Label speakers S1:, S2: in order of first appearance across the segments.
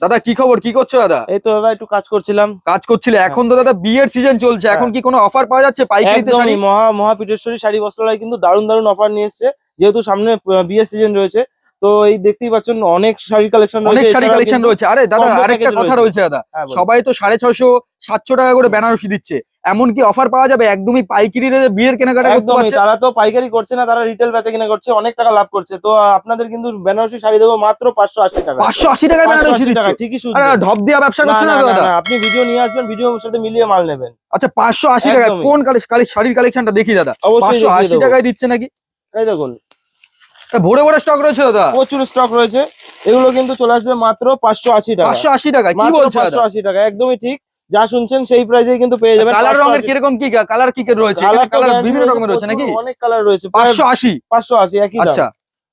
S1: দাদা কি খবর, কি করছো দাদা?
S2: এই তো দাদা একটু কাজ করছিলাম।
S1: কাজ করছিলে? এখন তো দাদা বিয়ের সিজন চলছে, এখন কি কোনো অফার পাওয়া যাচ্ছে পাইকারিতে শাড়ি?
S2: একদমই মহাপীঠেশ্বরী শাড়ি বস্ত্রালয় কিন্তু দারুণ দারুণ অফার নিয়ে এসেছে, যেহেতু সামনে বিয়ের সিজন রয়েছে। তো এই দেখতেই পাচ্ছেন অনেক শাড়ির কালেকশন রয়েছে,
S1: অনেক শাড়ি কালেকশন রয়েছে। আরে দাদা
S2: combo
S1: আরেকটা
S2: package
S1: কথা
S2: রয়েছে।
S1: রয়েছে দাদা,
S2: হ্যাঁ, বলুন।
S1: সবাই তো 650-700 টাকা করে বেনারসি দিচ্ছে, এমন কি অফার পাওয়া যাবে একদমই পাইকারি রেটে বিয়ের কেনাকাটা করতে
S2: একদমই,
S1: পারছে?
S2: তারা তো পাইকারি করছে না, তারা রিটেল বেচা কিনা করছে, অনেক টাকা লাভ করছে। তো আপনাদের কিন্তু বেনারসি শাড়ি দেবো মাত্র 580 টাকা।
S1: 580 টাকায় বেনারসি
S2: 580 টাকা,
S1: দিচ্ছে?
S2: ঠিকই
S1: আরে
S2: শুনছেন।
S1: ঢপ দিয়া ব্যবসা
S2: না
S1: করছো
S2: না
S1: না
S2: না
S1: দাদা?
S2: না, আপনি ভিডিও নিয়ে আসবেন, ভিডিওর সাথে মিলিয়ে মাল নেবেন।
S1: আচ্ছা 580 টাকা
S2: একদমই।
S1: কোন শাড়ির কালেকশনটা দেখি দাদা।
S2: অবশ্যই দেখিয়ে
S1: 580
S2: দেবো।
S1: টাকায় দিচ্ছে নাকি?
S2: এই দেখুন,
S1: তা ভরে ভরে স্টক রয়েছে দাদা।
S2: প্রচুর স্টক রয়েছে, এগুলো কিন্তু চলে আসবে মাত্র 580 টাকা।
S1: 580 টাকা কি
S2: মাত্র
S1: বলছো দাদা?
S2: 580 টাকা, একদমই ঠিক, যা শুনছেন সেই প্রাইসেই কিন্তু পেয়ে যাবেন।
S1: কালার রঙের
S2: 580
S1: কিরকম কি কালার কি রয়েছে?
S2: কালার তো
S1: কালার
S2: guarantee
S1: বিভিন্ন রকমের রয়েছে নাকি?
S2: অনেক কালার রয়েছে।
S1: 580?
S2: 580 একই দাম।
S1: আচ্ছা,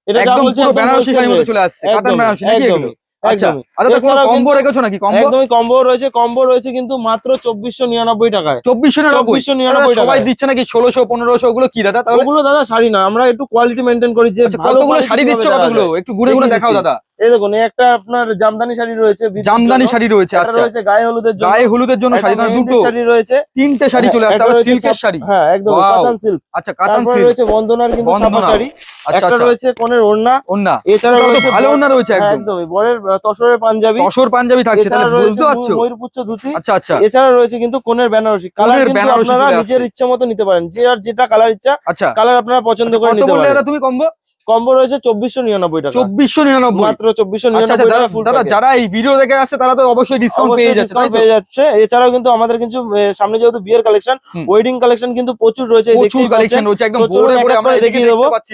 S2: এটা যা
S1: একদম
S2: বলছে
S1: পুরো
S2: একদম
S1: বেনারসি
S2: wholesale
S1: শাড়ির মতো
S2: rate।
S1: চলে আসছে, কাতান
S2: একদমই,
S1: বেনারসি নাকি এগুলো?
S2: একদমই,
S1: আচ্ছা,
S2: একদমই।
S1: আর দাদা কোনো
S2: এছাড়াও
S1: কম্বো
S2: কিন্তু
S1: রেখেছো নাকি? কম্বো
S2: একদমই কম্বো রয়েছে কিন্তু মাত্র 2499 টাকায়।
S1: 2499?
S2: 2499
S1: সবাই
S2: টাকায়।
S1: দিচ্ছে নাকি 1600-1500? ওগুলো কি দাদা তাহলে?
S2: ওগুলো দাদা শাড়ি না, আমরা একটু কোয়ালিটি মেইনটেইন করি, যে
S1: আচ্ছা,
S2: ভালো
S1: কতগুলো
S2: quality
S1: শাড়ি দিচ্ছ,
S2: কিভাবে দেওয়া
S1: কতগুলো
S2: যায়।
S1: একটু ঘুরে ঘুরে
S2: দেখিয়ে
S1: দেখাও
S2: দিচ্ছি।
S1: দাদা।
S2: এই দেখুন, এই একটা আপনার জামদানি শাড়ি রয়েছে, বিয়ের
S1: জামদানি
S2: জন্য।
S1: শাড়ি রয়েছে?
S2: এটা
S1: আচ্ছা,
S2: রয়েছে গায়ে হলুদের জন্য।
S1: গায়ে হলুদের জন্য শাড়ি,
S2: একটা
S1: মানে
S2: মেহেন্দির
S1: দুটো
S2: শাড়ি রয়েছে।
S1: তিনটে শাড়ি চলে আসছে,
S2: একটা
S1: আবার
S2: রয়েছে
S1: সিল্কের শাড়ি।
S2: হ্যাঁ, একদম
S1: Wow!
S2: কাতান সিল্ক।
S1: আচ্ছা, কাতান
S2: তারপরে
S1: সিল্ক।
S2: রয়েছে বন্দনার কিন্তু ছাপা
S1: বন্দনা।
S2: শাড়ি।
S1: আচ্ছা
S2: একটা
S1: আচ্ছা,
S2: রয়েছে কনের ওড়না।
S1: ওন্না।
S2: এছাড়া
S1: এটা তো
S2: রয়েছে
S1: ভালো ওন্না রয়েছে
S2: হ্যাঁ,
S1: একদম।
S2: একদমই বরের তসরের পাঞ্জাবি।
S1: তসর পাঞ্জাবি থাকছে,
S2: এছাড়া
S1: তাহলে
S2: রয়েছে
S1: বুঝতে পারছো?
S2: ময়ূরপুচ্ছ ধুতি।
S1: আচ্ছা আচ্ছা,
S2: এছাড়া রয়েছে কিন্তু কনের বেনারসি। কালার
S1: কনের
S2: কিন্তু
S1: বেনারসি
S2: আপনারা
S1: চলে
S2: নিজের
S1: আসছে।
S2: ইচ্ছা মতো নিতে পারেন, যে আর যেটা কালার ইচ্ছা
S1: আচ্ছা,
S2: কালার আপনারা পছন্দ করে
S1: কত
S2: নিতে
S1: বললে
S2: পারেন।
S1: দাদা তুমি কম্বো?
S2: কম্বো রয়েছে 2499 টাকা।
S1: 2499?
S2: মাত্র
S1: আচ্ছা
S2: 2499
S1: আচ্ছা
S2: টাকা ফুল
S1: দাদা,
S2: প্যাকেজ।
S1: যারা এই ভিডিও দেখে আসছে তারা তো অবশ্যই ডিসকাউন্ট
S2: অবশ্যই
S1: পেয়ে যাচ্ছে, তাই
S2: ডিসকাউন্ট
S1: তো?
S2: পেয়ে যাচ্ছে। এছাড়াও কিন্তু আমাদের কিছু সামনে যেহেতু বিয়ের কালেকশন,
S1: হুম।
S2: ওয়েডিং কালেকশন কিন্তু প্রচুর রয়েছে,
S1: প্রচুর
S2: দেখতেই
S1: কালেকশন
S2: পাচ্ছেন।
S1: রয়েছে, একদম
S2: তো চলুন
S1: ভরে
S2: এক
S1: ভরে
S2: এক
S1: আমরা
S2: করে
S1: এদিকে
S2: দেখিয়ে দেবো।
S1: দেখতে পাচ্ছি।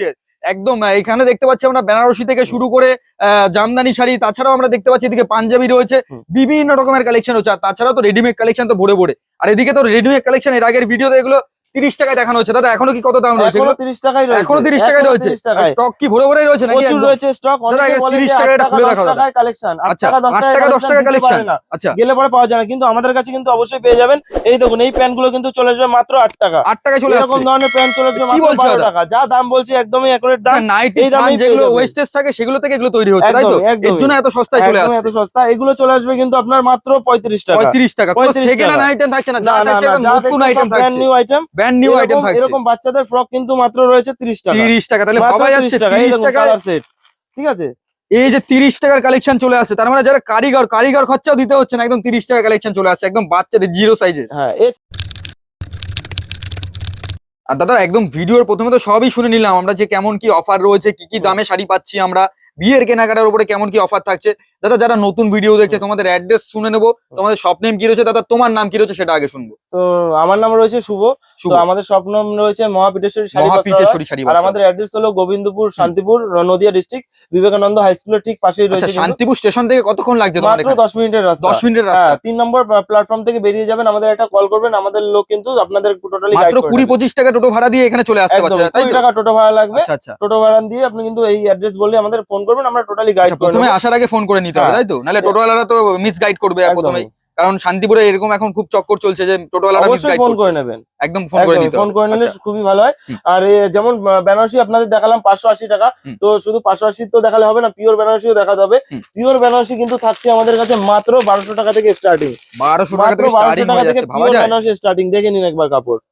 S1: একদম এখানে দেখতে পাচ্ছি আমরা বেনারসি থেকে শুরু করে জামদানি শাড়ি, তাছাড়াও আমরা দেখতে পাচ্ছি এদিকে পাঞ্জাবি রয়েছে,
S2: হুম।
S1: বিভিন্ন রকমের কালেকশন রয়েছে। আর তাছাড়াও তো রেডিমেড কালেকশন তো ভরে ভরে। আর এদিকে তো রেডিমেড কালেকশন এর আগের ভিডিওতে এগুলো 30 টাকায় দেখানো হচ্ছে দাদা, এখনো কি কত দাম রয়েছে
S2: এখনো
S1: এগুলো?
S2: 30 টাকায় রয়েছে।
S1: এখনো 30 টাকায় রয়েছে?
S2: 30 টাকায়।
S1: স্টক কি ভরে ভরে রয়েছে নাকি?
S2: প্রচুর
S1: একদম?
S2: রয়েছে স্টক।
S1: দাদা,
S2: অনেকে
S1: এটা
S2: বলে
S1: 30
S2: যে
S1: টাকায়
S2: 8
S1: এটা
S2: টাকা
S1: খুলে
S2: 10
S1: দেখাও দাদা।
S2: টাকায় কালেকশন, 8
S1: আচ্ছা,
S2: টাকা 10
S1: 8
S2: টাকা
S1: টাকা 10 টাকা
S2: দিতে
S1: কালেকশন।
S2: পারে না।
S1: আচ্ছা,
S2: গেলে পরে পাওয়া যায় না, কিন্তু আমাদের কাছে কিন্তু অবশ্যই পেয়ে যাবেন। এই দেখুন, এই প্যান্ট গুলো কিন্তু চলে আসবে মাত্র 8 টাকা।
S1: 8 টাকায় চলে
S2: এরকম
S1: আসছে?
S2: ধরনের প্যান্ট চলে আসবে
S1: কি
S2: মাত্র
S1: বলছো
S2: 12
S1: দাদা?
S2: টাকা। যা দাম বলছি একদমই অ্যাকুরেট দাম।
S1: নাইটি
S2: এই দামেই পেয়ে
S1: যেগুলো
S2: যাবেন।
S1: ওয়েস্টেজ থাকে সেগুলো থেকে এগুলো তৈরি হচ্ছে, তাই তো?
S2: একদমই,
S1: এর
S2: একদমই।
S1: জন্য এত সস্তায় চলে
S2: একদমই
S1: আসছে।
S2: এত সস্তা। এগুলো চলে আসবে কিন্তু আপনার মাত্র 35 টাকা।
S1: 35 টাকা? কোনো
S2: 35
S1: সেকেন্ড হ্যান্ড
S2: টাকা।
S1: আইটেম থাকছে না, যা
S2: না না
S1: থাকছে
S2: না,
S1: একদম
S2: যা
S1: নতুন
S2: দেখছেন
S1: আইটেম
S2: সব ব্র্যান্ড
S1: থাকছে,
S2: new item.
S1: Brand new item থাকছে।
S2: এরকম বাচ্চাদের ফ্রক কিন্তু মাত্র রয়েছে 30 টাকা।
S1: 30 টাকা? তাহলে
S2: মাত্র
S1: ভাবা
S2: 30
S1: যাচ্ছে
S2: টাকা। এই
S1: 30
S2: দেখুন
S1: টাকায়
S2: কালার সেট। ঠিক আছে।
S1: এই যে 30 টাকার কালেকশন চলে আসছে, তার মানে যারা কারিগর খরচাও দিতে হচ্ছে না, একদম 30 টাকা কালেকশন চলে আসছে, একদম বাচ্চাদের জিরো সাইজের।
S2: হ্যাঁ।
S1: আর দাদা একদম ভিডিওর প্রথমে তো সবই শুনে নিলাম আমরা, যে কেমন কি অফার রয়েছে, কি কি দামে শাড়ি পাচ্ছি আমরা, বিয়ের কেনাকাটার উপরে কেমন কি অফার থাকছে। দাদা যারা নতুন ভিডিও দেখছে তোমাদের অ্যাড্রেস শুনে নেবো, তোমাদের শপ নেম কি রয়েছে, দাদা তোমার নাম কি রয়েছে সেটা আগে শুনবো।
S2: তো আমার নাম রয়েছে শুভ। তো আমাদের শপ নাম রয়েছে মহাপীঠেশ্বরী শাড়ি বস্ত্রালয়।
S1: মহাপীঠেশ্বরী শাড়ি
S2: আর
S1: বস্ত্রালয়।
S2: আমাদের অ্যাড্রেস হলো গোবিন্দপুর, শান্তিপুর, নদিয়া ডিস্ট্রিক্ট, বিবেকানন্দ হাই স্কুলের ঠিক পাশেই
S1: আচ্ছা,
S2: রয়েছে। কিন্তু
S1: শান্তিপুর স্টেশন থেকে কতক্ষণ লাগছে তোমার
S2: মাত্র
S1: এখানে?
S2: 10 মিনিটের রাস্তা।
S1: 10 মিনিটের
S2: হ্যাঁ,
S1: রাস্তা?
S2: 3 নম্বর প্ল্যাটফর্ম থেকে বেরিয়ে যাবেন, আমাদের একটা কল করবেন, আমাদের লোক কিন্তু আপনাদের টোটালি গাইড
S1: মাত্র
S2: করে
S1: 20-25 টাকা টোটো ভাড়া দিয়ে এখানে চলে আসতে
S2: একদম
S1: পারছে, তাই
S2: 20
S1: তো?
S2: টাকা টোটো ভাড়া লাগবে।
S1: আচ্ছা আচ্ছা,
S2: টোটো ভাড়া দিয়ে আপনি কিন্তু এই অ্যাড্রেস বললে আমাদের ফোন করবেন, আমরা টোটালি গাইড করে
S1: প্রথমে
S2: দেব।
S1: আসার আগে ফোন করে নিতে হবে,
S2: হ্যাঁ।
S1: তাই তো? নাহলে টোটোওয়ালারা তো মিস গাইড করবে প্রথমেই, কারণ শান্তিপুরে এরকম এখন খুব চক্কর চলছে যে টোটোওয়ালারা মিস
S2: অবশ্যই
S1: গাইড
S2: ফোন
S1: করছে।
S2: করে নেবেন।
S1: একদম ফোন করে নিতে
S2: ফোন
S1: হবে।
S2: করে নিলে
S1: আচ্ছা,
S2: খুবই ভালো হয়।
S1: হুম।
S2: আর যেমন বেনারসি আপনাদের দেখালাম 580 টাকা।
S1: হুম।
S2: তো শুধু 580 তো দেখালে হবে না, পিওর বেনারসিও দেখাতে হবে।
S1: হুম।
S2: পিওর বেনারসি কিন্তু থাকছে আমাদের কাছে মাত্র 1200 টাকা থেকে স্টার্টিং।
S1: 1200 টাকা
S2: মাত্র
S1: থেকে
S2: 1200
S1: স্টার্টিং
S2: টাকা
S1: হয়ে
S2: থেকে
S1: যাচ্ছে, ভাবা
S2: পিওর
S1: যায়?
S2: বেনারসি স্টার্টিং। দেখে নিন একবার কাপড়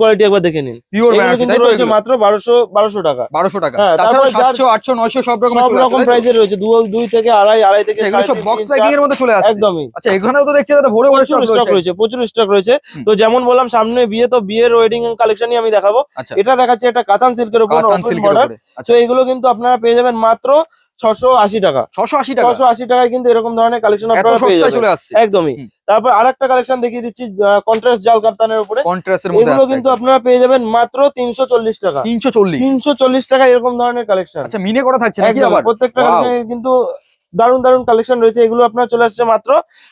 S2: কোয়ালিটি একবার দেখে নিন।
S1: পিওর
S2: এগুলো
S1: বেনারসি
S2: কিন্তু
S1: তাই তো?
S2: রয়েছে
S1: এগুলো
S2: মাত্র 1200 টাকা।
S1: 1200 টাকা।
S2: হ্যাঁ,
S1: তাছাড়া
S2: তারপরে
S1: 700, 800, 900 সব রকমের
S2: সব
S1: চলে আসছে,
S2: রকম
S1: তাই তো?
S2: প্রাইসের রয়েছে, 2 থেকে আড়াই থেকে
S1: আচ্ছা, এগুলো সব
S2: 3.5,
S1: বক্স
S2: 4।
S1: প্যাকিং এর মধ্যে চলে আসছে।
S2: একদমই।
S1: আচ্ছা, এখানেও তো দেখছি দাদা ভরে ভরে
S2: প্রচুর
S1: স্টক
S2: স্টক রয়েছে, প্রচুর স্টক রয়েছে।
S1: হুম।
S2: তো যেমন বললাম সামনে বিয়ে, তো বিয়ের ওয়েডিং কালেকশনই আমি দেখাবো।
S1: আচ্ছা,
S2: এটা দেখাচ্ছে একটা কাতান সিল্কের উপর
S1: কাতান
S2: ওপেন
S1: সিল্কের
S2: বর্ডার।
S1: উপরে।
S2: তো
S1: আচ্ছা,
S2: এগুলো কিন্তু আপনারা পেয়ে যাবেন মাত্র 680 টাকা।
S1: 680 টাকা?
S2: 680 টাকায় কিন্তু এরকম ধরনের কালেকশন
S1: এত
S2: আপনারা পেয়ে
S1: সস্তায়
S2: যাবেন।
S1: চলে আসছে?
S2: একদমই।
S1: হুম।
S2: তারপর আরেকটা কালেকশন দেখিয়ে দিচ্ছি, কন্ট্রাস্ট জাল কাপ্তানের উপরে।
S1: কন্ট্রাস্টের মধ্যে
S2: এগুলো
S1: আসছে
S2: কিন্তু
S1: একদম।
S2: আপনারা পেয়ে যাবেন মাত্র 340 টাকা।
S1: 340?
S2: 340 টাকা এরকম ধরনের কালেকশন।
S1: আচ্ছা, মিনে করা থাকছে নাকি
S2: একদম
S1: আবার?
S2: প্রত্যেকটা
S1: Wow!
S2: কালেকশনে কিন্তু দারুণ দারুণ কালেকশন রয়েছে। এগুলো আপনার চলে আসছে মাত্র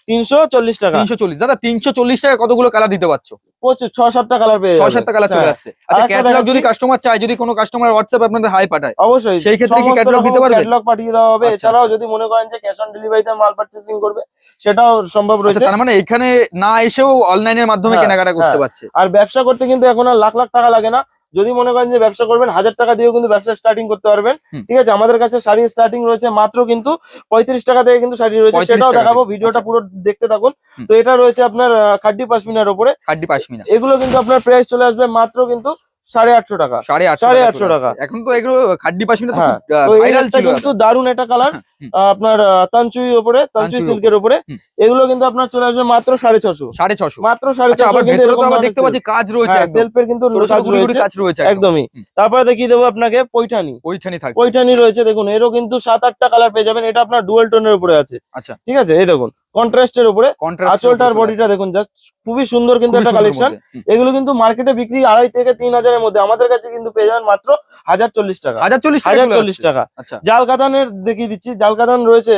S2: 340 টাকা।
S1: 340? দাদা 340 টাকা কতগুলো কালার দিতে পারছো?
S2: প্রচুর 6-7টা কালার পেয়ে যাবেন।
S1: 6-7টা কালার চলে
S2: হ্যাঁ।
S1: আসছে। আচ্ছা,
S2: আরেকটা
S1: ক্যাটালগ
S2: দেখাচ্ছি।
S1: যদি কাস্টমার চায়, যদি কোনো কাস্টমার হোয়াটসঅ্যাপে আপনাদের হাই পাঠায়,
S2: অবশ্যই
S1: সেই ক্ষেত্রে কি
S2: সমস্ত
S1: ক্যাটালগ
S2: রকম
S1: দিতে পারবেন?
S2: ক্যাটালগ পাঠিয়ে দেওয়া হবে।
S1: আচ্ছা,
S2: এছাড়াও
S1: আচ্ছা।
S2: যদি মনে করেন যে ক্যাশ অন ডেলিভারিতে মাল পারচেসিং করবে, সেটাও সম্ভব
S1: আচ্ছা,
S2: রয়েছে।
S1: তার মানে এখানে না এসেও অনলাইনের মাধ্যমে
S2: হ্যাঁ,
S1: কেনাকাটা করতে
S2: হ্যাঁ।
S1: পারছে।
S2: আর ব্যবসা করতে কিন্তু এখন আর লাখ লাখ টাকা লাগে না। যদি মনে করেন যে ব্যবসা করবেন 1000 টাকা দিয়েও কিন্তু ব্যবসা স্টার্টিং করতে পারবেন। ঠিক আছে, আমাদের কাছে শাড়ি স্টার্টিং রয়েছে মাত্র কিন্তু 35 টাকা থেকে কিন্তু শাড়ি রয়েছে,
S1: 35
S2: সেটাও
S1: টাকা
S2: দেখাবো,
S1: থেকে।
S2: ভিডিওটা
S1: আচ্ছা।
S2: পুরো দেখতে থাকুন। তো এটা রয়েছে আপনার খাড্ডি পাশমিনার উপরে,
S1: খাড্ডি পাশমিনা
S2: এগুলো কিন্তু আপনার প্রাইস চলে আসবে মাত্র কিন্তু 850 টাকা।
S1: 850
S2: টাকা।
S1: এখন তো এগুলো খাড্ডি পাশমিনা তো
S2: হ্যাঁ,
S1: খুব
S2: তো এই
S1: ভাইরাল
S2: একটা
S1: ছিল
S2: কিন্তু দারুন একটা কালার,
S1: হুম।
S2: আপনার তানচুই উপরে, তানচুই
S1: তানচুই
S2: সিল্কের উপরে,
S1: হুম।
S2: এগুলো কিন্তু আপনার চলে আসবে মাত্র 650,
S1: 650
S2: মাত্র
S1: আচ্ছা
S2: 650
S1: আবার
S2: কিন্তু
S1: ভেতরে
S2: এরকম
S1: তো আবার
S2: ধরনের
S1: দেখতে পাচ্ছি কাজ রয়েছে একদম
S2: সেলফের কিন্তু
S1: ছোট ছোট
S2: কাজ
S1: গুড়ি গুড়ি
S2: রয়েছে
S1: কাজ রয়েছে
S2: একদমই।
S1: হুম।
S2: তারপরে দেখিয়ে দেবো আপনাকে পৈঠানি,
S1: ওইখানে থাকছে
S2: পৈঠানি রয়েছে, দেখুন এরও কিন্তু 7-8টা কালার পেয়ে যাবেন, এটা আপনার ডুয়াল টোনের উপরে আছে।
S1: আচ্ছা
S2: ঠিক আছে, এই দেখুন কন্ট্রাস্টের উপরে,
S1: কন্ট্রাস্ট
S2: আঁচলটার বডিটা দেখুন জাস্ট খুবই সুন্দর কিন্তু একটা কালেকশন। এগুলো কিন্তু মার্কেটে বিক্রি 2500 থেকে 3000 এর মধ্যে, আমাদের কাছে কিন্তু পেয়ে যাবেন মাত্র 1040 টাকা। 1040 টাকা।
S1: আচ্ছা
S2: জাল কাতানের দেখিয়ে দিচ্ছি, জাল কাতান রয়েছে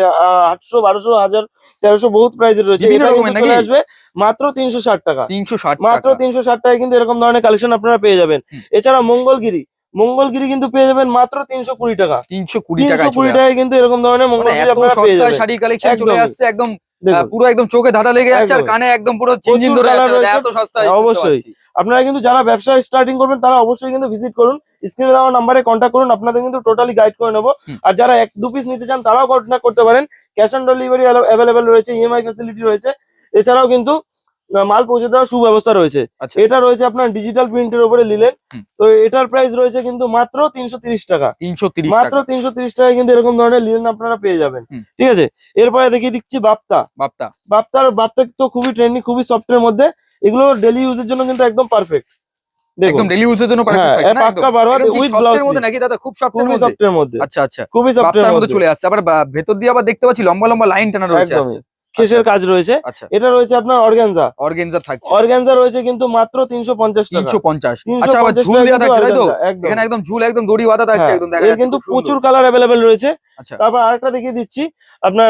S2: 800, 1200, 1000, 1300 বহুত প্রাইসের রয়েছে,
S1: বিভিন্ন
S2: এটা
S1: রকমের
S2: কিন্তু চলে
S1: নাকি?
S2: আসবে মাত্র 360 টাকা।
S1: 360
S2: মাত্র
S1: টাকা
S2: 360 টাকায় কিন্তু এরকম ধরনের কালেকশন আপনারা পেয়ে যাবেন।
S1: হুম।
S2: এছাড়া মঙ্গলগিরি, মঙ্গলগিরি কিন্তু পেয়ে যাবেন মাত্র 320 টাকা।
S1: 320 টাকায়
S2: 320 টাকায় কিন্তু এরকম ধরনের
S1: মানে
S2: মঙ্গলগিরি
S1: এত
S2: আপনারা পেয়ে
S1: সস্তায়
S2: যাবেন।
S1: শাড়ি কালেকশন চলে
S2: একদমই।
S1: আসছে একদম
S2: দেখুন
S1: পুরো একদম চোখে ধাঁধা লেগে যাচ্ছে আর
S2: একদমই।
S1: কানে একদম পুরো চিনচিন
S2: প্রচুর
S1: ধরে
S2: কালার
S1: যাচ্ছে
S2: রয়েছে।
S1: এত সস্তায়
S2: হ্যাঁ, অবশ্যই। আপনারা কিন্তু যারা ব্যবসা স্টার্টিং করবেন তারা অবশ্যই কিন্তু ভিজিট করুন, স্ক্রিনে দেওয়া নাম্বারে কন্ট্যাক্ট করুন, আপনাদের কিন্তু টোটালি গাইড করে নেবো।
S1: হুম।
S2: আর যারা 1-2 পিস নিতে চান তারাও কন্ট্যাক্ট করতে পারেন, ক্যাশ অন ডেলিভারি অ্যাভেলেবেল রয়েছে, ইএমআই ফ্যাসিলিটি রয়েছে, এছাড়াও কিন্তু মাল পৌঁছে দেওয়ার সুব্যবস্থা রয়েছে।
S1: আচ্ছা
S2: এটা রয়েছে আপনার ডিজিটাল প্রিন্টের উপরে লিলেন,
S1: হুম।
S2: তো এটার প্রাইস রয়েছে কিন্তু মাত্র 330 টাকা।
S1: 330
S2: মাত্র
S1: টাকা
S2: 330 টাকায় কিন্তু এরকম ধরনের লিলেন আপনারা পেয়ে যাবেন।
S1: হুম।
S2: ঠিক আছে, এরপরে দেখিয়ে দিচ্ছি বাপ্তা।
S1: বাপ্তা
S2: বাপ্তা তো খুবই ট্রেন্ডিং, খুবই সফটের মধ্যে, এগুলো ডেলি ইউজের জন্য কিন্তু একদম পারফেক্ট। দেখুন
S1: একদম ডেলি ইউজের জন্য
S2: হ্যাঁ,
S1: পারফেক্ট আছে না
S2: পাক্কা
S1: একদম
S2: 12 হাত
S1: একদম কি
S2: উইথ
S1: সফটের
S2: ব্লাউজ
S1: মধ্যে নাকি দাদা খুব সফটের
S2: খুবই
S1: মধ্যে
S2: সফটের মধ্যে,
S1: আচ্ছা আচ্ছা
S2: খুবই সফটের
S1: বাপ্তার মধ্যে
S2: মধ্যে
S1: চলে আসছে আবার ভেতর দিয়ে আবার দেখতে পাচ্ছি লম্বা লম্বা লাইন টানা রয়েছে
S2: একদমই। কেশের কাজ রয়েছে,
S1: আচ্ছা
S2: এটা রয়েছে আপনার অর্গানজা।
S1: অর্গানজা থাকছে
S2: অর্গানজা রয়েছে কিন্তু মাত্র 350 টাকা।
S1: 350 আচ্ছা আবার
S2: 350
S1: ঝুল দেওয়া
S2: টাকা
S1: থাকছে তাই তো
S2: কিন্তু organza, একদম।
S1: এখানে একদম ঝুল একদম দড়ি বাঁধা থাকছে
S2: হ্যাঁ,
S1: একদম দেখা
S2: এর
S1: যাচ্ছে
S2: কিন্তু
S1: খুব সুন্দর।
S2: প্রচুর কালার অ্যাভেলেবেল রয়েছে।
S1: আচ্ছা
S2: তারপর আরেকটা দেখিয়ে দিচ্ছি আপনার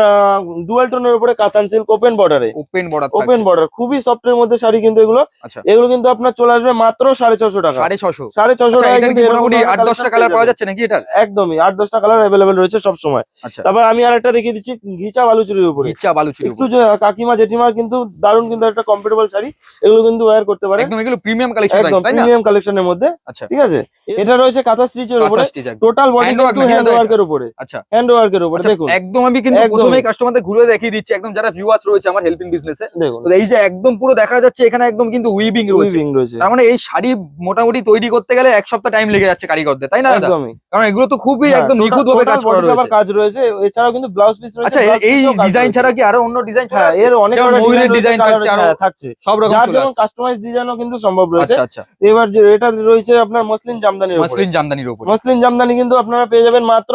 S2: ডুয়াল টোনের উপরে কাতান সিল্ক ওপেন বর্ডারে,
S1: ওপেন বর্ডার
S2: ওপেন
S1: থাকছে
S2: বর্ডার খুবই সফটের মধ্যে শাড়ি কিন্তু এগুলো।
S1: আচ্ছা
S2: এগুলো কিন্তু আপনার চলে আসবে মাত্র 650 টাকা।
S1: 650
S2: 650
S1: আচ্ছা
S2: টাকা
S1: এটার
S2: কিন্তু
S1: কি
S2: এরকম
S1: মোটামুটি
S2: ধরনের
S1: 8-10টা
S2: collection
S1: কালার
S2: পেয়ে
S1: পাওয়া
S2: যাবেন।
S1: যাচ্ছে নাকি এটা
S2: একদমই 8-10টা কালার অ্যাভেলেবেল রয়েছে সব সময়।
S1: আচ্ছা
S2: তারপর আমি আরেকটা দেখিয়ে দিচ্ছি ঘিচা বালুচুরির উপরে,
S1: গিচ্ছা বালুচুরি
S2: একটু যে কাকিমা জেঠিমার কিন্তু দারুণ কিন্তু একটা কমফোর্টেবল শাড়ি, এগুলো কিন্তু ওয়্যার করতে পারেন
S1: একদম এগুলো প্রিমিয়াম কালেকশন
S2: একদম
S1: থাকছে তাই না
S2: প্রিমিয়াম কালেকশনের মধ্যে।
S1: আচ্ছা
S2: ঠিক আছে, এটা রয়েছে কাঁথা স্টিচের উপরে,
S1: কাঁথা স্টিচ একদম
S2: টোটাল বডি
S1: Hand work
S2: কিন্তু
S1: নাকি
S2: হ্যান্ড
S1: দাদা এটা?
S2: ওয়ার্কের উপরে,
S1: আচ্ছা
S2: হ্যান্ড ওয়ার্কের উপরে।
S1: আচ্ছা,
S2: দেখুন
S1: একদম আমি কিন্তু
S2: একদমই।
S1: প্রথমেই কাস্টমারদের ঘুরে দেখিয়ে দিচ্ছি একদম যারা ভিউয়ার্স রয়েছে আমার হেল্পিং বিজনেসে
S2: দেখুন
S1: তো এই যে একদম পুরো দেখা যাচ্ছে এখানে একদম কিন্তু উইভিং রয়েছে
S2: উইভিং রয়েছে
S1: তার মানে এই শাড়ি মোটামুটি তৈরি করতে গেলে 1 সপ্তাহ টাইম লেগে যাচ্ছে কারিগরদের তাই না দাদা
S2: একদমই।
S1: কারণ এগুলো তো খুবই
S2: হ্যাঁ,
S1: একদম
S2: total-
S1: নিখুঁত ভাবে
S2: total
S1: কাজ করা
S2: body আবার
S1: রয়েছে
S2: কাজ রয়েছে, এছাড়াও কিন্তু ব্লাউজ পিস রয়েছে।
S1: আচ্ছা
S2: blouse
S1: এই
S2: piece-এও কাজ
S1: ডিজাইন
S2: রয়েছে।
S1: ছাড়া কি আরো অন্য ডিজাইন চলে
S2: হ্যাঁ,
S1: আসছে
S2: এর অনেক
S1: যেমন ময়ূরের ডিজাইন থাকছে আরো
S2: থাকছে,
S1: সব রকম
S2: যার
S1: চলে
S2: যেমন
S1: আসছে
S2: কাস্টমাইজ ডিজাইনও কিন্তু সম্ভব রয়েছে।
S1: আচ্ছা আচ্ছা
S2: এবার যে এটা রয়েছে আপনার মসলিন জামদানির উপরে,
S1: মসলিন জামদানির উপর
S2: মসলিন জামদানি কিন্তু আপনারা পেয়ে যাবেন মাত্র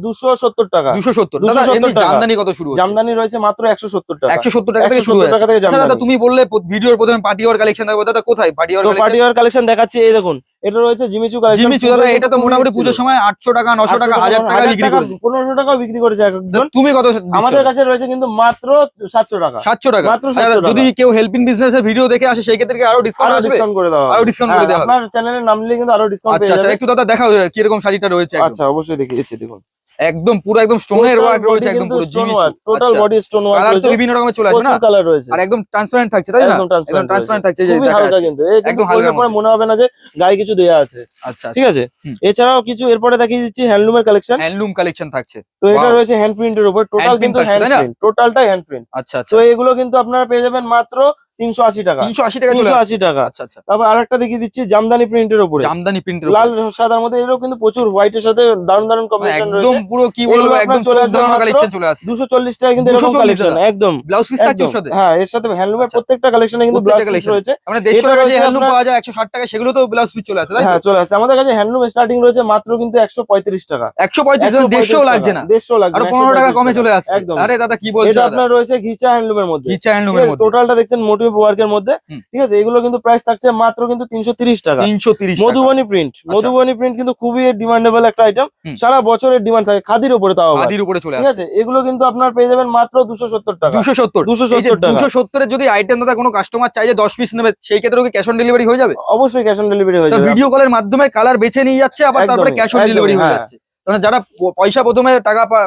S2: 270 টাকা।
S1: 270 দাদা
S2: 270
S1: এমনি
S2: টাকা।
S1: জামদানি কত শুরু হচ্ছে
S2: জামদানি রয়েছে মাত্র 170 টাকা।
S1: 170 টাকা থেকে শুরু
S2: 170
S1: হচ্ছে
S2: টাকা থেকে
S1: আচ্ছা দাদা
S2: জামদানি।
S1: তুমি বললে ভিডিওর প্রথমে পার্টি ওয়ার কালেকশন থাকবে দাদা কোথায় পার্টি ওয়ার
S2: তো
S1: কালেকশন
S2: পার্টি ওয়ার কালেকশন দেখাচ্ছি, এই দেখুন এটা রয়েছে জিমিচু কালেকশন।
S1: জিমিচু দাদা এটা তো মোটামুটি পুজোর সময় 800 টাকা 900 টাকা 1000 টাকা বিক্রি করে
S2: 1500 টাকাও বিক্রি করেছে একজন।
S1: তুমি কত দিচ্ছ?
S2: আমাদের কাছে রয়েছে কিন্তু মাত্র 700 টাকা।
S1: 700 টাকা
S2: মাত্র
S1: আচ্ছা,
S2: 700 টাকা।
S1: যদি কেউ হেল্পিং বিজনেসের ভিডিও দেখে আসে সেই ক্ষেত্রে কি আরো ডিসকাউন্ট
S2: আরো
S1: আসবে
S2: ডিসকাউন্ট করে দেওয়া হবে।
S1: আরো ডিসকাউন্ট করে
S2: হ্যাঁ,
S1: দেওয়া হবে
S2: আপনার চ্যানেলের নাম নিলে কিন্তু আরো ডিসকাউন্ট
S1: আচ্ছা
S2: পেয়ে
S1: আচ্ছা
S2: যাবেন।
S1: একটু দাদা দেখাও কি রকম শাড়িটা রয়েছে একদম
S2: আচ্ছা, অবশ্যই দেখিয়ে দিচ্ছি, দেখুন
S1: একদম পুরো একদম স্টোনের ওয়ার্ক রয়েছে একদম পুরো
S2: stone
S1: Jimmy Choo
S2: work, total body stone work
S1: colour তো
S2: রয়েছে,
S1: বিভিন্ন রকমের চলে আসবে না
S2: প্রচুর কালার রয়েছে,
S1: আর একদম ট্রান্সপারেন্ট থাকছে তাই না
S2: একদম
S1: একদম ট্রান্সপারেন্ট থাকছে এই যে
S2: খুবই
S1: দেখা
S2: হালকা
S1: যাচ্ছে
S2: কিন্তু একদম
S1: একদম
S2: হালকা
S1: হালকার
S2: পরে
S1: মধ্যে।
S2: মনে হবে না যে গায়ে কিছু দেয়া আছে।
S1: আচ্ছা
S2: ঠিক আছে,
S1: হুম।
S2: এছাড়াও কিছু এরপরে দেখিয়ে দিচ্ছি হ্যান্ডলুমের কালেকশন।
S1: হ্যান্ডলুম কালেকশন থাকছে
S2: তো এটা
S1: Wow.
S2: রয়েছে হ্যান্ড প্রিন্টের উপর, টোটাল
S1: Hand print
S2: কিন্তু
S1: থাকছে,
S2: হ্যান্ড
S1: তাই না?
S2: প্রিন্ট, টোটালটাই হ্যান্ড প্রিন্ট।
S1: আচ্ছা আচ্ছা
S2: তো এগুলো কিন্তু আপনারা পেয়ে যাবেন মাত্র 380 টাকা।
S1: 380 টাকা চলে
S2: 380 টাকা।
S1: আচ্ছা আচ্ছা
S2: তারপর আরেকটা দেখিয়ে দিচ্ছি জামদানি প্রিন্টের উপরে,
S1: জামদানি প্রিন্টের
S2: লাল সাদার মধ্যে এরও কিন্তু প্রচুর হোয়াইটের সাথে দারুণ দারুণ কম্বিনেশন
S1: একদম
S2: রয়েছে।
S1: পুরো কি
S2: এগুলো
S1: বলবো
S2: আপনার
S1: একদম
S2: চলে
S1: চোখ
S2: আসবে
S1: ধাঁধানো
S2: মাত্র
S1: কালেকশন চলে আসছে
S2: 240 টাকা কিন্তু এরকম
S1: 240
S2: কালেকশন
S1: টাকা।
S2: একদম
S1: ব্লাউজ পিস থাকছে
S2: একদম।
S1: ওর সাথে
S2: হ্যাঁ, এর সাথে হ্যান্ডলুমের
S1: আচ্ছা।
S2: প্রত্যেকটা কালেকশনে কিন্তু ব্লাউজ
S1: প্রত্যেকটা
S2: পিস
S1: collection
S2: রয়েছে।
S1: মানে 150
S2: এটা
S1: টাকা যে
S2: রয়েছে
S1: হ্যান্ডলুম
S2: আপনার-
S1: পাওয়া যায় 160 টাকা সেগুলো তো ব্লাউজ পিস চলে আসে তাই
S2: হ্যাঁ, চলে আসছে। আমাদের কাছে হ্যান্ডলুম স্টার্টিং রয়েছে মাত্র কিন্তু 135 টাকা।
S1: 135 150 লাগছে না
S2: 150 লাগছে
S1: আর
S2: না,
S1: 15 টাকা
S2: 135
S1: কমে চলে আসছে
S2: একদম।
S1: আরে দাদা কি বলছো
S2: এটা
S1: দাদা
S2: আপনার রয়েছে ঘিচা হ্যান্ডলুমের মধ্যে,
S1: কিচা হ্যান্ডলুমের মধ্যে
S2: টোটালটা দেখছেন মোটিভ ওয়ার্কের মধ্যে।
S1: হুম।
S2: ঠিক আছে, এগুলো কিন্তু প্রাইস থাকছে মাত্র কিন্তু 330 টাকা।
S1: 330 টাকা
S2: মধুবনী প্রিন্ট, মধুবনী প্রিন্ট কিন্তু খুবই ডিমান্ডেবল একটা আইটেম,
S1: হুম।
S2: সারা বছরের ডিমান্ড থাকে, খাদির উপরে তাও আবার।
S1: খাদির উপরে চলে
S2: ঠিক
S1: আসছে
S2: আছে, এগুলো কিন্তু আপনার পেয়ে যাবেন মাত্র 270 টাকা।
S1: 270
S2: 270 টাকা।
S1: 270 এর যদি আইটেম দাদা কোনো কাস্টমার চাই যে 10 পিস নেবে সেই ক্ষেত্রে কি ক্যাশ অন ডেলিভারি হয়ে যাবে
S2: অবশ্যই ক্যাশ অন ডেলিভারি হয়ে
S1: তো
S2: যাবে।
S1: ভিডিও কলের মাধ্যমে কালার বেছে নিয়ে যাচ্ছে আবার তারপরে
S2: একদমই,
S1: ক্যাশ অন
S2: একদমই,
S1: ডেলিভারি হয়ে
S2: হ্যাঁ।
S1: যাচ্ছে কারণ যারা পয়সা প্রথমে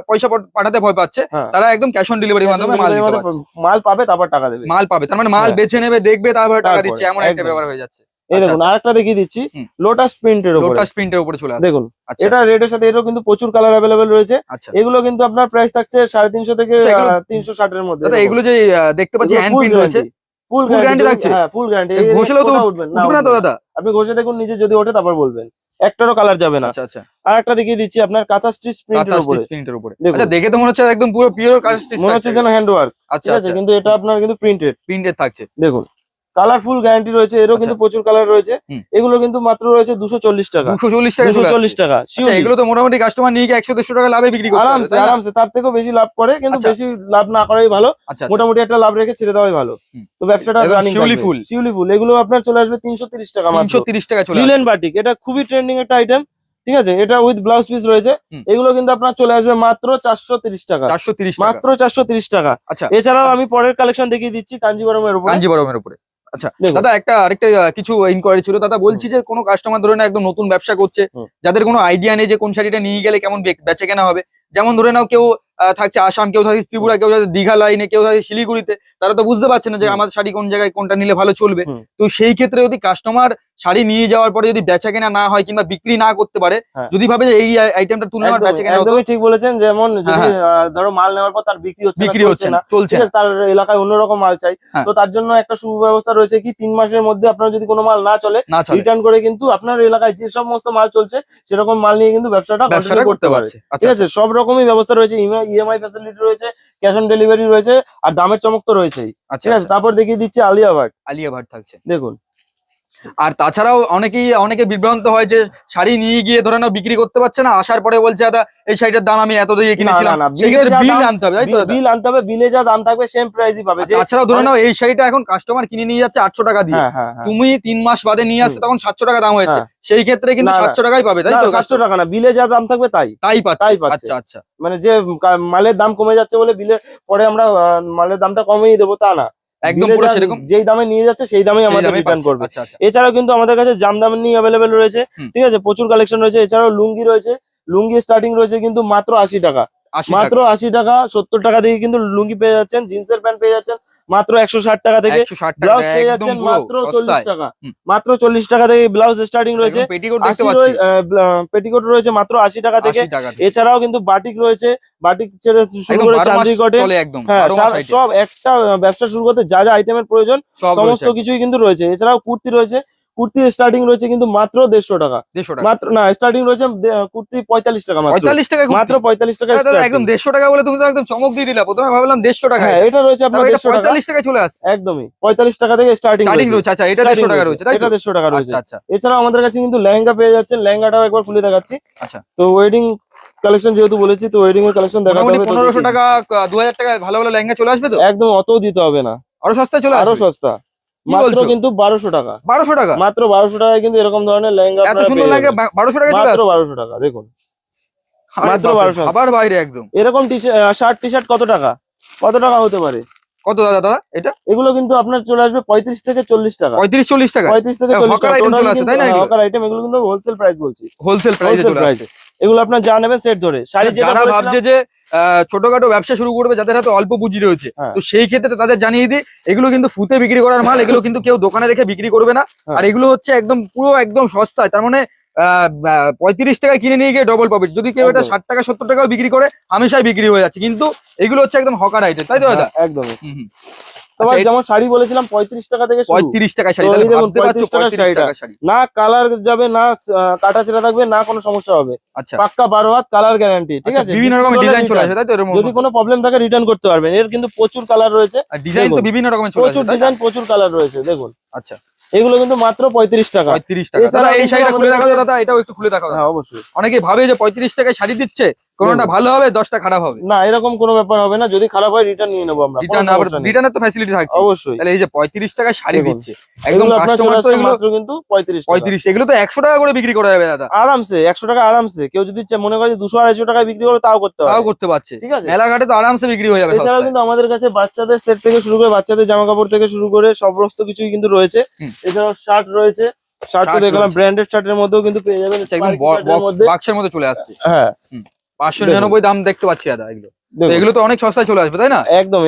S1: পয়সা পাঠাতে ভয় পাচ্ছে
S2: হ্যাঁ।
S1: তারা একদম ক্যাশ অন ডেলিভারির
S2: Cash on
S1: মাধ্যমে মাল
S2: delivery
S1: নিতে
S2: মাধ্যমে
S1: পারছে
S2: মাল পাবে তারপর টাকা দেবে।
S1: মাল পাবে তার মানে মাল
S2: হ্যাঁ।
S1: বেছে নেবে দেখবে তারপরে টাকা
S2: তারপরে,
S1: দিচ্ছে এমন একটা
S2: একদম।
S1: ব্যাপার হয়ে যাচ্ছে
S2: এই দেখুন আরেকটা দেখিয়ে দিচ্ছি,
S1: হুম।
S2: লোটাস প্রিন্টের উপরে,
S1: লোটাস প্রিন্টের উপরে চলে আসছে।
S2: দেখুন
S1: আচ্ছা
S2: এটা রেডের সাথে এটাও কিন্তু প্রচুর কালার অ্যাভেলেবেল রয়েছে।
S1: আচ্ছা
S2: এগুলো কিন্তু আপনার প্রাইস থাকছে 350 থেকে
S1: আচ্ছা, এগুলো
S2: 360 এর মধ্যে।
S1: দাদা এগুলো যে দেখতে পাচ্ছি হ্যান্ড প্রিন্ট রয়েছে,
S2: ফুল
S1: full
S2: গ্যারান্টি
S1: guarantee থাকছে?
S2: হ্যাঁ ফুল গ্যারান্টি।
S1: ঘষলেও তো
S2: উঠবেন
S1: উঠবে না তো দাদা?
S2: আপনি ঘষে দেখুন নিজে, যদি ওঠে তারপর বলবেন, একটারও কালার যাবে না।
S1: আচ্ছা আচ্ছা,
S2: আর একটা দেখিয়ে দিচ্ছি আপনার কাঁথা স্টিচ প্রিন্টের উপরে,
S1: প্রিন্টের উপরে।
S2: দেখুন।
S1: আচ্ছা দেখে তো মনে হচ্ছে একদম পুরো পিওর কালার স্টিচ,
S2: মনে হচ্ছে যেন হ্যান্ড ওয়ার্ক,
S1: আচ্ছা
S2: ঠিক আছে,
S1: আচ্ছা,
S2: কিন্তু এটা আপনার কিন্তু প্রিন্টেড
S1: প্রিন্টেড থাকছে।
S2: দেখুন। কালারফুল গ্যারান্টি রয়েছে, এরও কিন্তু প্রচুর কালার রয়েছে।
S1: হুম।
S2: এগুলো কিন্তু মাত্র রয়েছে 240 টাকা,
S1: 240 টাকা,
S2: 240 টাকা।
S1: আচ্ছা এগুলো তো মোটামুটি কাস্টমার নিয়ে 100-150 টাকা লাভে বিক্রি করতে
S2: আরামসে আরামসে, তার থেকেও বেশি লাভ করে, কিন্তু
S1: আচ্ছা।
S2: বেশি লাভ না করাই ভালো।
S1: আচ্ছা
S2: মোটামুটি একটা লাভ রেখে ছেড়ে দেওয়াই ভালো।
S1: হুম।
S2: তো ব্যবসাটা
S1: একদম
S2: রানিং
S1: শিউলি ফুল।
S2: শিউলি ফুল এগুলো আপনার চলে আসবে 330 টাকা মাত্র।
S1: 330 টাকা চলে আসছে।
S2: লিলেন বাটিক, এটা খুবই ট্রেন্ডিং একটা আইটেম, ঠিক আছে, এটা উইথ ব্লাউজ পিস রয়েছে।
S1: হুম।
S2: এগুলো কিন্তু আপনার চলে আসবে মাত্র 430 টাকা,
S1: 430 টাকা,
S2: মাত্র 430 টাকা।
S1: আচ্ছা
S2: এছাড়াও আমি পরের কালেকশন দেখিয়ে দিচ্ছি কাঞ্জিবরমের উপরে।
S1: কাঞ্জিবরমের উপরে। আচ্ছা
S2: দেখুন।
S1: দাদা আরেকটা কিছু ইনকোয়ারি ছিল দাদা, বলছি যে কোনো কাস্টমার ধরে নাও একদম নতুন ব্যবসা করছে,
S2: হুম।
S1: যাদের কোনো আইডিয়া নেই যে কোন শাড়িটা নিয়ে গেলে কেমন বেচে কেনা হবে, যেমন ধরে নাও কেউ থাকছে আসাম, কেউ থাকছে ত্রিপুরা, কেউ থাকছে দীঘা লাইনে, কেউ থাকছে শিলিগুড়িতে, তারা তো বুঝতে পারছে না যে
S2: হুম।
S1: আমাদের শাড়ি কোন জায়গায় কোনটা নিলে ভালো চলবে।
S2: হুম।
S1: তো সেই ক্ষেত্রে যদি কাস্টমার শাড়ি নিয়ে যাওয়ার পরে যদি বেচা কেনা না হয় কিংবা বিক্রি না করতে পারে,
S2: হ্যাঁ।
S1: যদি ভাবে যে এই আইটেমটা তুলে নেওয়ার বেচা কেনা হতো,
S2: একদমই ঠিক বলেছেন। যেমন যদি
S1: হ্যাঁ,
S2: ধরো মাল নেওয়ার পর তার বিক্রি হচ্ছে না,
S1: চলছে
S2: ঠিক আছে, তার এলাকায় অন্যরকম মাল চাই,
S1: হ্যাঁ।
S2: তো তার জন্য একটা সুব্যবস্থা রয়েছে কি 3 মাসের মধ্যে আপনার যদি কোনো মাল না চলে,
S1: না চলে
S2: রিটার্ন করে কিন্তু আপনার এলাকায় যে সমস্ত মাল চলছে সেরকম মাল নিয়ে কিন্তু ব্যবসাটা কন্টিনিউ করতে পারে।
S1: পারছে।
S2: ঠিক
S1: আচ্ছা
S2: আছে, সব রকমই ব্যবস্থা রয়েছে, ইএমআই ফ্যাসিলিটি রয়েছে, ক্যাশ অন ডেলিভারি রয়েছে, আর দামের চমক তো রয়েছেই।
S1: আচ্ছা
S2: ঠিক আছে, তারপর দেখিয়ে দিচ্ছি আলিয়া ভাট।
S1: আলিয়া ভাট থাকছে।
S2: দেখুন
S1: আর তাছাড়াও অনেকে বিভ্রান্ত হয় যে শাড়ি নিয়ে গিয়ে ধরে নাও বিক্রি করতে পারছে না, আসার পরে বলছে দাদা এই শাড়িটার দাম আমি এত দিয়ে কিনেছিলাম,
S2: না,
S1: সেই ক্ষেত্রে
S2: বিলে যা
S1: বিল
S2: দাম-
S1: আনতে হবে, তাই তো দাদা?
S2: বিল আনতে হবে, বিলে যা দাম থাকবে সেম প্রাইসই পাবে। যে
S1: তাছাড়াও ধরে নাও এই শাড়িটা এখন কাস্টমার কিনে নিয়ে যাচ্ছে 800 টাকা দিয়ে,
S2: হ্যাঁ হ্যাঁ হ্যাঁ।
S1: তুমি 3 মাস বাদে নিয়ে আসছে
S2: হুম।
S1: তখন 700 টাকা দাম হয়েছে,
S2: হ্যাঁ।
S1: সেই ক্ষেত্রে কিন্তু
S2: না, না।
S1: 700 টাকাই পাবে, তাই
S2: না,
S1: তো?
S2: 700 টাকা না, বিলে যা দাম থাকবে তাই
S1: তাই পাচ্ছে।
S2: পাচ্ছে।
S1: আচ্ছা আচ্ছা,
S2: মানে যে মালের দাম কমে যাচ্ছে বলে বিলে পরে আমরা মালের দামটা কমিয়ে দেবো তা না,
S1: একদম
S2: বিলে
S1: পুরো
S2: যা-
S1: সেরকম
S2: যেই দামে নিয়ে যাচ্ছে সেই দামেই
S1: সেই
S2: আমাদের
S1: দামেই
S2: রিটার্ন
S1: পাচ্ছে।
S2: করবে।
S1: আচ্ছা আচ্ছা,
S2: এছাড়াও কিন্তু আমাদের কাছে জামদানি অ্যাভেলেবেল রয়েছে,
S1: হুম।
S2: ঠিক আছে, প্রচুর কালেকশন রয়েছে। এছাড়াও লুঙ্গি রয়েছে, লুঙ্গি স্টার্টিং রয়েছে কিন্তু মাত্র 80 টাকা,
S1: 80
S2: মাত্র
S1: টাকা,
S2: 80 টাকা, 70 টাকা থেকে কিন্তু লুঙ্গি পেয়ে যাচ্ছেন, জিন্সের প্যান্ট পেয়ে যাচ্ছেন মাত্র 160 টাকা থেকে,
S1: 160
S2: ব্লাউজ
S1: টাকা
S2: পেয়ে
S1: একদম
S2: যাচ্ছেন
S1: পুরো
S2: মাত্র 40
S1: সস্তায়।
S2: টাকা,
S1: হুম।
S2: মাত্র 40 টাকা থেকে ব্লাউজ স্টার্টিং রয়েছে।
S1: একদম পেটিকোট দেখতে পাচ্ছি
S2: পেটিকোট রয়েছে মাত্র 80 টাকা থেকে।
S1: 80 টাকা,
S2: এছাড়াও কিন্তু বাটিক রয়েছে, বাটিক ছেড়ে শুরু
S1: একদম
S2: করে
S1: 12 মাস
S2: চান্দি কটন,
S1: চলে, একদম
S2: হ্যাঁ
S1: 12 মাস item।
S2: সব একটা ব্যবসা শুরু করতে যা যা আইটেমের প্রয়োজন
S1: সব
S2: সমস্ত
S1: রয়েছে
S2: কিছুই কিন্তু রয়েছে। এছাড়াও কুর্তি রয়েছে, কুর্তি স্টার্টিং রয়েছে কিন্তু মাত্র 150 টাকা,
S1: 150 টাকা,
S2: মাত্র না স্টার্টিং রয়েছে কুর্তি 45 টাকা, মাত্র
S1: 45 টাকা
S2: মাত্র 45 টাকা
S1: দাদা
S2: starting।
S1: একদম 150 টাকা বলে তুমি তো একদম চমক দিয়ে দিলা, প্রথমে ভাবলাম 150 টাকা,
S2: হ্যাঁ এটা রয়েছে আপনার
S1: তারপর এটা
S2: 150 টাকা,
S1: 45 টাকায় চলে আসছে,
S2: একদমই 45 টাকা থেকে স্টার্টিং
S1: স্টার্টিং রয়েছে। আচ্ছা এটা 150 টাকা রয়েছে, তাই তো?
S2: এটা 150 টাকা রয়েছে।
S1: আচ্ছা আচ্ছা
S2: এছাড়াও আমাদের কাছে কিন্তু লেহেঙ্গা পেয়ে যাচ্ছেন, লেহেঙ্গাটাও একবার খুলে দেখাচ্ছি।
S1: আচ্ছা,
S2: তো ওয়েডিং কালেকশন যেহেতু বলেছি, তো ওয়েডিং এর কালেকশন দেখাতে
S1: মোটামুটি
S2: হবে, তো
S1: 1500
S2: দেখি।
S1: টাকা 2000 টাকা ভালো ভালো লেহেঙ্গা চলে আসবে তো?
S2: একদম অতও দিতে হবে না,
S1: আরো সস্তায় চলে
S2: আরো
S1: আসবে?
S2: সস্তা,
S1: কি
S2: মাত্র
S1: বলছো?
S2: কিন্তু 1200 টাকা,
S1: 1200 টাকা,
S2: মাত্র 1200 টাকায় কিন্তু এরকম ধরনের লেহেঙ্গা
S1: এত
S2: আপনারা
S1: সুন্দর
S2: পেয়ে
S1: লেহেঙ্গা
S2: যাবেন।
S1: 1200 টাকায় চলে
S2: মাত্র
S1: আসছে?
S2: 1200 টাকা, দেখুন
S1: আরে
S2: মাত্র
S1: বাপরে,
S2: 1200
S1: খাবার বাইরে একদম।
S2: এরকম শার্ট টি শার্ট কত টাকা হতে পারে?
S1: কত দাদা এটা?
S2: এগুলো কিন্তু আপনার চলে আসবে 35 থেকে 40 টাকা,
S1: 35-40 টাকা
S2: 35 থেকে 40
S1: হকার
S2: টাকা
S1: আইটেম
S2: Total
S1: চলে আসে,
S2: কিন্তু-
S1: তাই না?
S2: হ্যাঁ,
S1: এগুলো
S2: হকার আইটেম, এগুলো কিন্তু হোলসেল প্রাইস বলছি,
S1: হোলসেল প্রাইসে
S2: হোলসেল
S1: চলে
S2: প্রাইস।
S1: আসে।
S2: এগুলো আপনার যা নেবেন সেট ধরে। শাড়ি যেটা
S1: যারা
S2: বলেছিলাম-
S1: ভাবছে যে ছোটখাটো ব্যবসা শুরু করবে, যাদের হাতে অল্প পুঁজি রয়েছে,
S2: হ্যাঁ।
S1: তো সেই ক্ষেত্রে তাদের জানিয়ে দিই এগুলো কিন্তু ফুতে বিক্রি করার মাল, এগুলো কিন্তু কেউ দোকানে রেখে বিক্রি করবে না।
S2: হ্যাঁ।
S1: আর এগুলো হচ্ছে একদম পুরো একদম সস্তায়, তার মানে 35 টাকায় কিনে নিয়ে গিয়ে ডবল পাবে। যদি কেউ এটা
S2: একদম।
S1: 60 টাকা 70 টাকাও বিক্রি করে, হামেশাই বিক্রি হয়ে যাচ্ছে। কিন্তু এগুলো হচ্ছে একদম হকার আইটেম, তাই তো দাদা?
S2: হ্যাঁ, একদমই।
S1: হুম, হুম।
S2: তোমার
S1: আচ্ছা,
S2: যেমন শাড়ি বলেছিলাম 35 টাকা থেকে শুরু।
S1: 35 টাকায় শাড়ি,
S2: তো
S1: তাহলে
S2: এই দেখুন,
S1: ভাবতে পারছো
S2: 35 টাকার
S1: 35 টাকার শাড়ি।
S2: না কালার যাবে, না কাটা ছেঁড়া থাকবে, না কোনো সমস্যা হবে,
S1: আচ্ছা
S2: পাক্কা 12 হাত কালার গ্যারান্টি, ঠিক
S1: আচ্ছা,
S2: আছে।
S1: বিভিন্ন রকমের
S2: Dispute হলে
S1: ডিজাইন চলে
S2: return।
S1: আসে, তাই তো? এর মধ্যে
S2: যদি কোনো প্রবলেম থাকে রিটার্ন করতে পারবেন। এর কিন্তু প্রচুর কালার রয়েছে,
S1: আর ডিজাইন তো
S2: দেখুন,
S1: বিভিন্ন রকমের চলে
S2: প্রচুর
S1: আসে, তাই না?
S2: ডিজাইন, প্রচুর কালার রয়েছে, দেখুন
S1: আচ্ছা,
S2: এগুলো কিন্তু মাত্র 35 টাকা।
S1: 35 টাকা। দাদা
S2: এছাড়াও
S1: এই
S2: কিন্তু
S1: শাড়িটা খুলে
S2: আমাদের
S1: দেখাও তো
S2: কাছে-
S1: দাদা, এটাও একটু খুলে দেখাও দাদা।
S2: হ্যাঁ অবশ্যই।
S1: অনেকে ভাবে যে 35 টাকায় শাড়ি দিচ্ছে, কোনোটা
S2: দেখুন।
S1: ভালো হবে 10টা খারাপ হবে,
S2: না এরকম কোনো ব্যাপার হবে না, যদি খারাপ হয় রিটার্ন নিয়ে নেবো আমরা, কোনো
S1: রিটার্ন আবার
S2: সমস্যা নেই।
S1: রিটার্নের তো ফ্যাসিলিটি থাকছে।
S2: অবশ্যই।
S1: তাহলে এই যে 35 টাকায় শাড়ি
S2: দেখুন।
S1: দিচ্ছে একদম
S2: এগুলো আপনার চলে
S1: কাস্টমার, তো
S2: আসছে
S1: এগুলো
S2: মাত্র কিন্তু 35 টাকা।
S1: 35, এগুলো তো 100 টাকা করে বিক্রি করা যাবে দাদা,
S2: আরামসে 100 টাকা আরামসে। কেউ যদি মনে করে 200-250 টাকায় বিক্রি করে তাও করতে
S1: তাও
S2: হবে,
S1: করতে পারছে।
S2: ঠিক আছে।
S1: মেলাঘাটে তো আরামসে বিক্রি হয়ে যাবে
S2: এছাড়াও
S1: সস্তায়।
S2: কিন্তু আমাদের কাছে বাচ্চাদের সেট থেকে শুরু করে, বাচ্চাদের জামা কাপড় থেকে শুরু করে সমস্ত কিছুই কিন্তু রয়েছে।
S1: হুম।
S2: এছাড়াও শার্ট রয়েছে, শার্ট তো
S1: শার্ট
S2: দেখলাম
S1: রয়েছে।
S2: ব্র্যান্ডেড শার্টের মধ্যেও কিন্তু পেয়ে যাবেন,
S1: আচ্ছা, একদম
S2: Sparky shirt এর মধ্যে।
S1: বাক্সের মধ্যে চলে আসছে।
S2: হ্যাঁ
S1: 599 দাম দেখতে পাচ্ছি দাদা এগুলো। তো
S2: দেখুন।
S1: এগুলো তো অনেক সস্তায় চলে আসবে, তাই না?
S2: একদম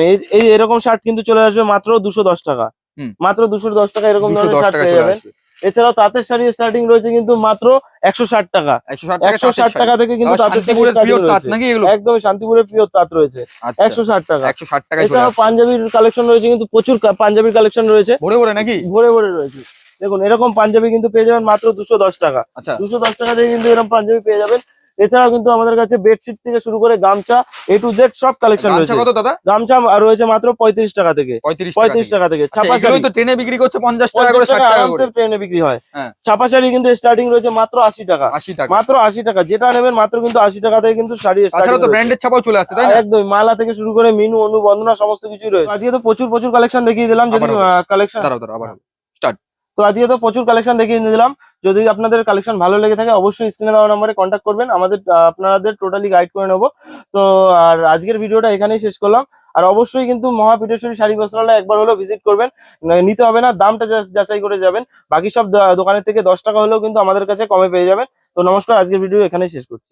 S2: এরকম শার্ট কিন্তু চলে আসবে মাত্র 210 টাকা,
S1: হুম।
S2: মাত্র 210 টাকা এরকম ধরনের
S1: 210
S2: শার্ট
S1: টাকা
S2: পেয়ে
S1: চলে
S2: যাবেন।
S1: আসবে।
S2: এছাড়াও তাঁতের শাড়ি স্টার্টিং রয়েছে কিন্তু মাত্র 160 টাকা। 160 টাকা থেকে কিন্তু তাঁতের শাড়ি starting রয়েছে।
S1: নাকি এগুলো?
S2: একদমই শান্তিপুরের পিওর তাঁত রয়েছে,
S1: আচ্ছা,
S2: 160 টাকা।
S1: 160 টাকা।
S2: এছাড়াও পাঞ্জাবির কালেকশন রয়েছে কিন্তু প্রচুর পাঞ্জাবির কালেকশন রয়েছে,
S1: ভরে ভরে নাকি?
S2: ভরে ভরে রয়েছে। দেখুন এরকম পাঞ্জাবি কিন্তু পেয়ে যাবেন মাত্র 210 টাকা।
S1: আচ্ছা,
S2: 210 টাকা থেকে কিন্তু এরকম পাঞ্জাবি পেয়ে যাবেন। এছাড়াও কিন্তু আমাদের কাছে বেডশিট থেকে শুরু করে গামছা A to Z সব কালেকশন রয়েছে।
S1: কত দাদা?
S2: গামছা রয়েছে মাত্র 35 টাকা থেকে, 35 টাকা থেকে। ছাপা শাড়ি
S1: তো ট্রেনে বিক্রি করছে 50 টাকা করে, 60 টাকা করে
S2: ট্রেনে বিক্রি হয়।
S1: হ্যাঁ।
S2: ছাপা শাড়ি কিন্তু স্টার্টিং রয়েছে মাত্র 80 টাকা,
S1: 80 টাকা,
S2: মাত্র 80 টাকা। যেটা নেবেন মাত্র কিন্তু 80 টাকা থেকে কিন্তু শাড়ি
S1: তাছাড়া তো
S2: স্টার্টিং।
S1: ব্র্যান্ডের ছাপাও চলে আসছে তাই না?
S2: একদম মালা থেকে শুরু করে মিনু, অনু, বন্দনা সমস্ত কিছুই রয়েছে। আজকে তো প্রচুর কালেকশন দেখিয়ে দিলাম। যদি কালেকশন
S1: দাঁড়াও আবার
S2: তো আজকে তো প্রচুর কালেকশন দেখিয়ে দিলাম। যদি আপনাদের কালেকশন ভালো লেগে থাকে অবশ্যই স্ক্রিনে দেওয়া নম্বরে কন্ট্যাক্ট করবেন, আপনাদের টোটালি গাইড করে নেবো। তো আর আজকের ভিডিওটা এখানেই শেষ করলাম। আর অবশ্যই কিন্তু মহা পীঠেশ্বরী শাড়ি বস্ত্রালয় একবার হলেও ভিজিট করবেন, নিতে হবে না, দামটা যাচাই করে যাবেন। বাকি সব দোকানের থেকে 10 টাকা হলেও কিন্তু আমাদের কাছে কমে পেয়ে যাবেন। তো নমস্কার, আজকের ভিডিও এখানেই শেষ করছি।